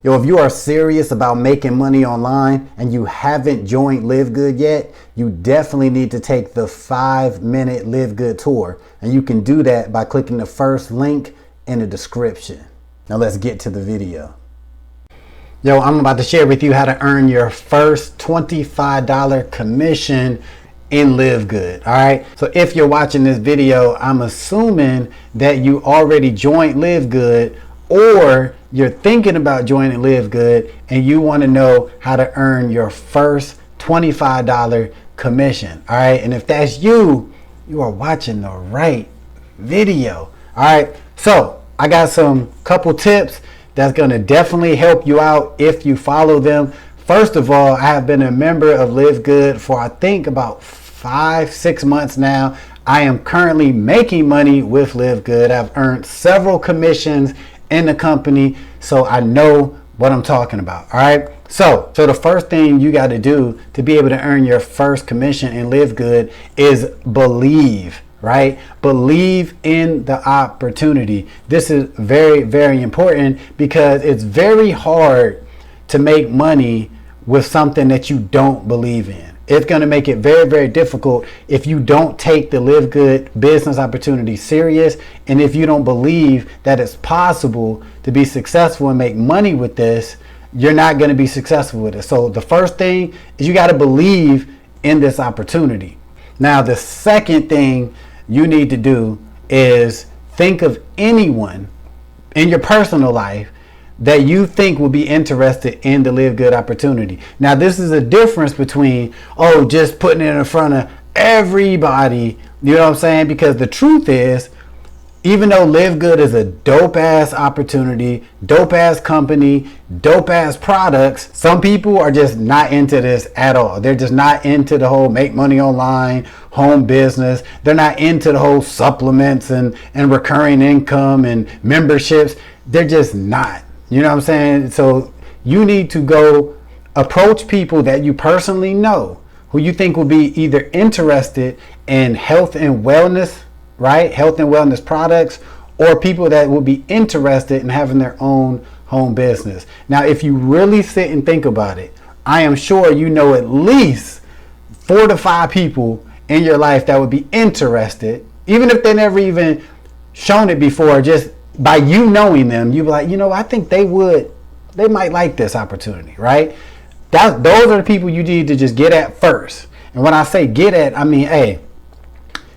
Yo, if you are serious about making money online and you haven't joined LiveGood yet, you definitely need to take the 5-minute LiveGood tour. And you can do that by clicking the first link in the description. Now let's get to the video. Yo, I'm about to share with you how to earn your first $25 commission in LiveGood. All right. So if you're watching this video, I'm assuming that you already joined LiveGood, or you're thinking about joining LiveGood and you want to know how to earn your first $25 commission. All right. And if that's you, you are watching the right video. All right. So I got some couple tips that's going to definitely help you out if you follow them. First of all, I have been a member of LiveGood for I think about 5-6 months now. I am currently making money with LiveGood. I've earned several commissions in the company, so I know what I'm talking about. All right. So the first thing you got to do to be able to earn your first commission in LiveGood is believe. Right? Believe in the opportunity. This is very, very important because it's very hard to make money with something that you don't believe in. It's going to make it very, very difficult if you don't take the LiveGood business opportunity serious, and if you don't believe that it's possible to be successful and make money with this, you're not going to be successful with it. So the first thing is you got to believe in this opportunity. Now, the second thing you need to do is think of anyone in your personal life that you think will be interested in the LiveGood opportunity. Now, this is a difference between, just putting it in front of everybody, you know what I'm saying? Because the truth is, even though LiveGood is a dope ass opportunity, dope ass company, dope ass products, some people are just not into this at all. They're just not into the whole make money online, home business. They're not into the whole supplements and recurring income and memberships. They're just not. You know what I'm saying? So you need to go approach people that you personally know, who you think will be either interested in health and wellness, right? Health and wellness products, or people that will be interested in having their own home business. Now, if you really sit and think about it, I am sure you know at least 4 to 5 people in your life that would be interested, even if they never even shown it before. Just by you knowing them, you'd be like, I think they might like this opportunity, right? Those are the people you need to just get at first. And when I say get at, I mean, hey,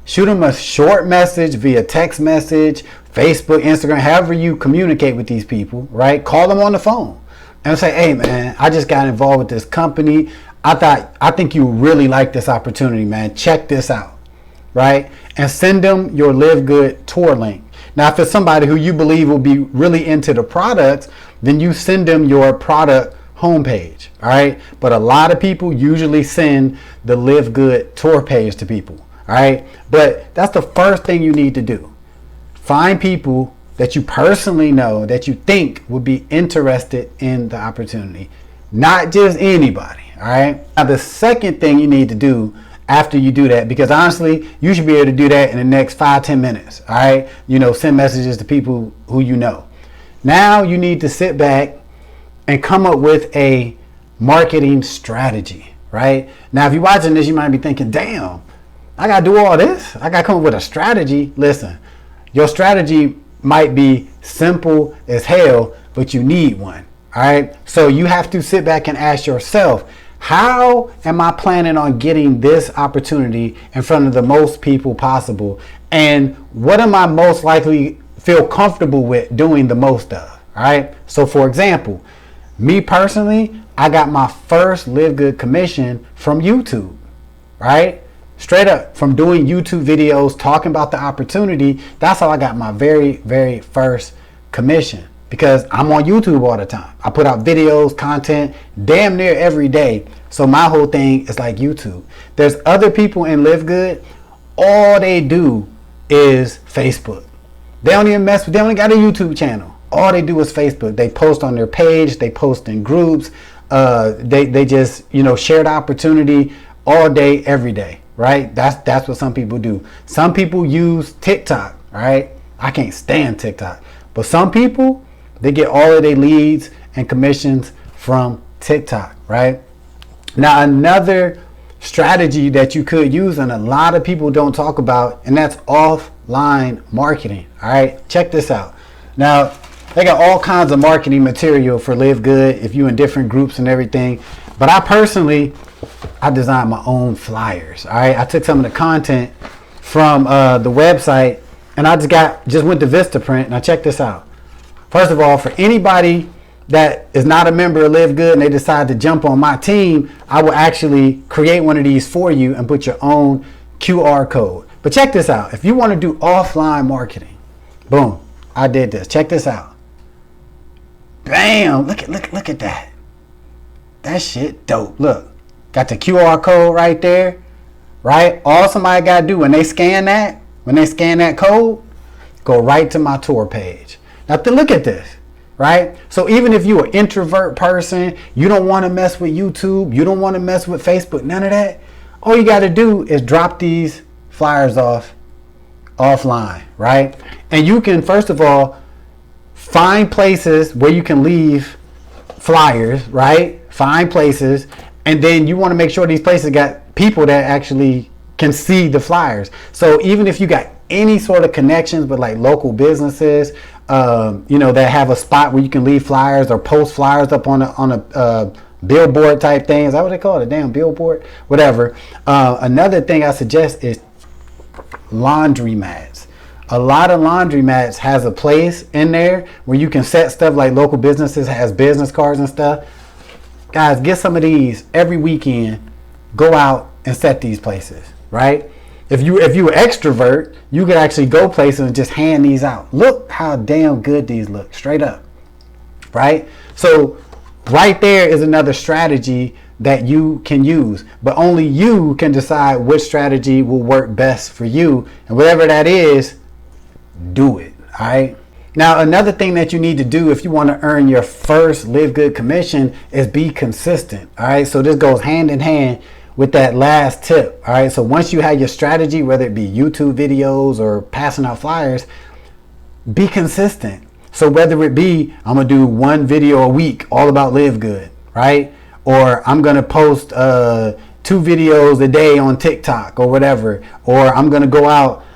shoot them a short message via text message, Facebook, Instagram, however you communicate with these people, right? Call them on the phone and say, hey man, I just got involved with this company. I think you really like this opportunity, man. Check this out, right? And send them your LiveGood tour link. Now, if it's somebody who you believe will be really into the products, then you send them your product homepage, all right? But a lot of people usually send the LiveGood tour page to people, all right? But that's the first thing you need to do. Find people that you personally know that you think would be interested in the opportunity, not just anybody, all right? Now, the second thing you need to do after you do that, because honestly, you should be able to do that in the next 5-10 minutes. All right. Send messages to people who you know. Now you need to sit back and come up with a marketing strategy. Right now, if you're watching this, you might be thinking, damn, I got to do all this. I got to come up with a strategy. Listen, your strategy might be simple as hell, but you need one. All right. So you have to sit back and ask yourself, how am I planning on getting this opportunity in front of the most people possible? And what am I most likely feel comfortable with doing the most of? All right. So for example, me personally, I got my first LiveGood commission from YouTube, right? Straight up from doing YouTube videos, talking about the opportunity. That's how I got my very, very first commission. Because I'm on YouTube all the time. I put out videos, content, damn near every day. So my whole thing is like YouTube. There's other people in LiveGood, all they do is Facebook. They don't even they only got a YouTube channel. All they do is Facebook. They post on their page, they post in groups, they just, share the opportunity all day, every day, right? That's what some people do. Some people use TikTok, right? I can't stand TikTok. But some people, they get all of their leads and commissions from TikTok, right? Now, another strategy that you could use and a lot of people don't talk about, and that's offline marketing. All right, check this out. Now, they got all kinds of marketing material for LiveGood if you in different groups and everything. But I designed my own flyers. All right, I took some of the content from the website and I just went to Vistaprint. Now check this out. First of all, for anybody that is not a member of LiveGood and they decide to jump on my team, I will actually create one of these for you and put your own QR code. But check this out. If you want to do offline marketing, boom, I did this. Check this out. Bam! Look at that. That shit dope. Look, got the QR code right there, right? All somebody gotta do when they scan that code, go right to my tour page. Now look at this, right? So even if you're an introvert person, you don't want to mess with YouTube, you don't want to mess with Facebook, none of that. All you gotta do is drop these flyers off offline, right? And you can, first of all, find places where you can leave flyers, right? Find places, and then you want to make sure these places got people that actually can see the flyers. So even if you got any sort of connections with like local businesses, that have a spot where you can leave flyers or post flyers up on a billboard type thing. Is that what they call it? A damn billboard? Whatever. Another thing I suggest is laundromats. A lot of laundromats has a place in there where you can set stuff like local businesses has business cards and stuff. Guys, get some of these every weekend. Go out and set these places, right? If you an extrovert, you could actually go places and just hand these out. Look how damn good these look, straight up, right? So right there is another strategy that you can use, but only you can decide which strategy will work best for you, and whatever that is, do it. All right. Now, another thing that you need to do if you want to earn your first LiveGood commission is be consistent. All right. So this goes hand in hand with that last tip. All right. So once you have your strategy, whether it be YouTube videos or passing out flyers, be consistent. So whether it be, I'm going to do one video a week all about LiveGood, right? Or I'm going to post 2 videos a day on TikTok or whatever, or I'm going to go out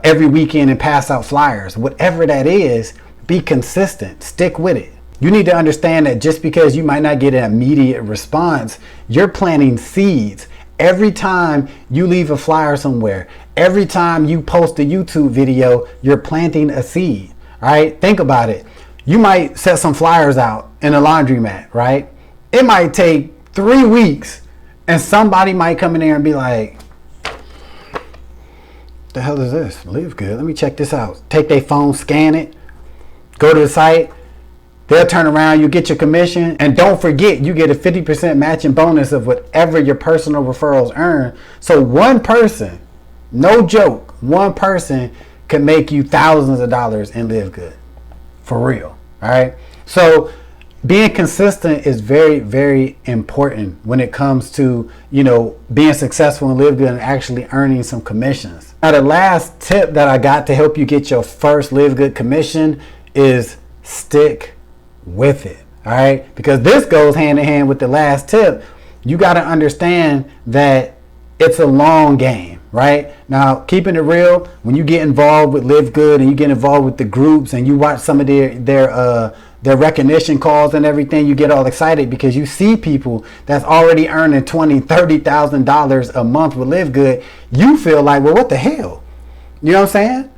every weekend and pass out flyers. Whatever that is, be consistent. Stick with it. You need to understand that just because you might not get an immediate response, you're planting seeds. Every time you leave a flyer somewhere, every time you post a YouTube video, you're planting a seed. All right? Think about it. You might set some flyers out in a laundromat, right? It might take 3 weeks and somebody might come in there and be like, the hell is this? LiveGood. Let me check this out. Take their phone, scan it, go to the site. They'll turn around, you get your commission, and don't forget, you get a 50% matching bonus of whatever your personal referrals earn. So one person, no joke, one person can make you thousands of dollars in LiveGood. For real. All right. So being consistent is very, very important when it comes to, being successful in LiveGood and actually earning some commissions. Now, the last tip that I got to help you get your first LiveGood commission is stick with it. All right. Because this goes hand in hand with the last tip. You got to understand that it's a long game, right? Now, keeping it real, when you get involved with LiveGood and you get involved with the groups and you watch some of their recognition calls and everything, you get all excited because you see people that's already earning $20,000, $30,000 a month with LiveGood. You feel like, well, what the hell? You know what I'm saying?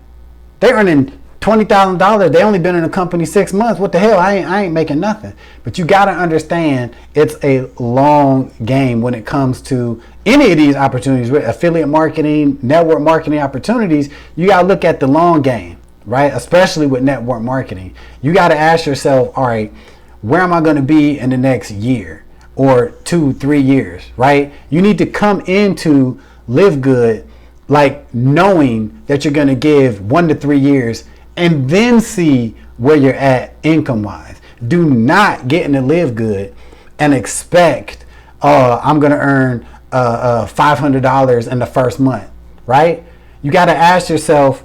They're earning $20,000. They only been in the company 6 months. What the hell? I ain't making nothing. But you got to understand it's a long game when it comes to any of these opportunities with affiliate marketing, network marketing opportunities. You got to look at the long game, right? Especially with network marketing. You got to ask yourself, all right, where am I going to be in the next year or 2-3 years, right? You need to come into LiveGood like knowing that you're going to give 1 to 3 years and then see where you're at income wise. Do not get into LiveGood and expect, I'm going to earn $500 in the first month, right? You got to ask yourself,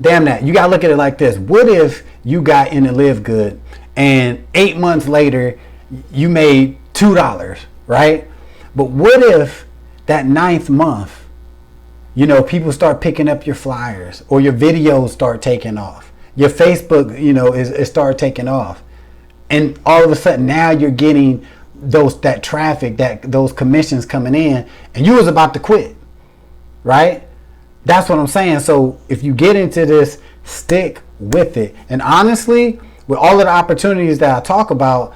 damn that. You got to look at it like this. What if you got into LiveGood and 8 months later you made $2, right? But what if that 9th month, you know, people start picking up your flyers, or your videos start taking off, your Facebook, you know, is start taking off, and all of a sudden now you're getting that traffic, those commissions coming in, and you was about to quit, right? That's what I'm saying. So if you get into this, stick with it. And honestly, with all of the opportunities that I talk about,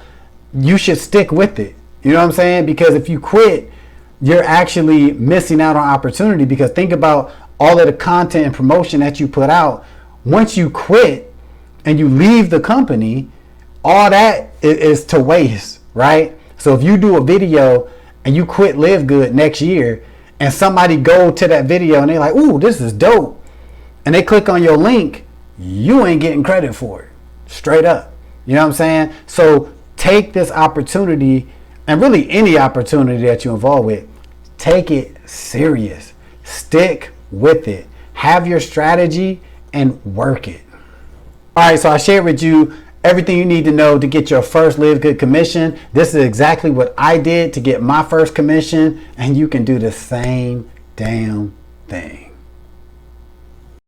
you should stick with it. You know what I'm saying? Because if you quit, you're actually missing out on opportunity. Because think about all of the content and promotion that you put out. Once you quit and you leave the company, all that is to waste, right? So if you do a video and you quit LiveGood next year, and somebody go to that video and they're like, ooh, this is dope, and they click on your link, you ain't getting credit for it. Straight up. You know what I'm saying? So take this opportunity, and really any opportunity that you're involved with, take it serious. Stick with it. Have your strategy and work it. All right, so I shared with you everything you need to know to get your first LiveGood commission. This is exactly what I did to get my first commission, and you can do the same damn thing.